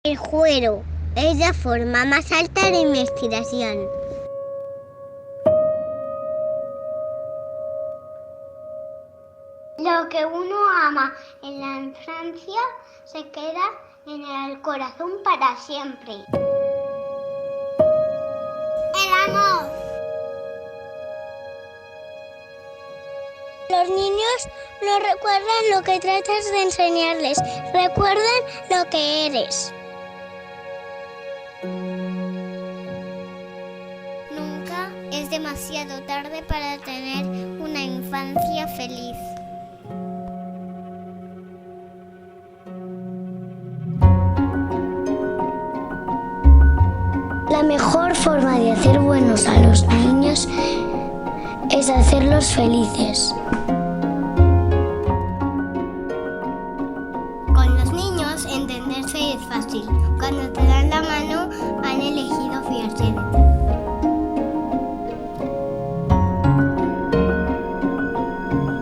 El juego es la forma más alta de investigación. Lo que uno ama en la infancia se queda en el corazón para siempre. El amor. Los niños no recuerdan lo que tratas de enseñarles, recuerdan lo que eres. Nunca es demasiado tarde para tener una infancia feliz. La mejor forma de hacer buenos a los niños es hacerlos felices. Con los niños entenderse es fácil. Cuando te dan la mano han elegido fiarse de ti.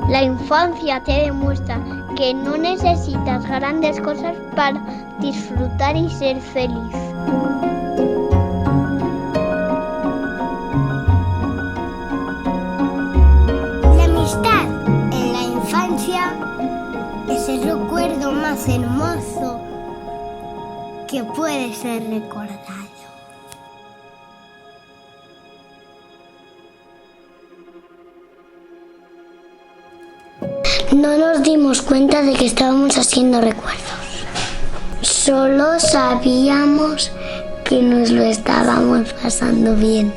La infancia te demuestra que no necesitas grandes cosas para disfrutar y ser feliz. La amistad en la infancia es el recuerdo más hermoso que puede ser recordado. No nos dimos cuenta de que estábamos haciendo recuerdos. Solo sabíamos que nos lo estábamos pasando bien.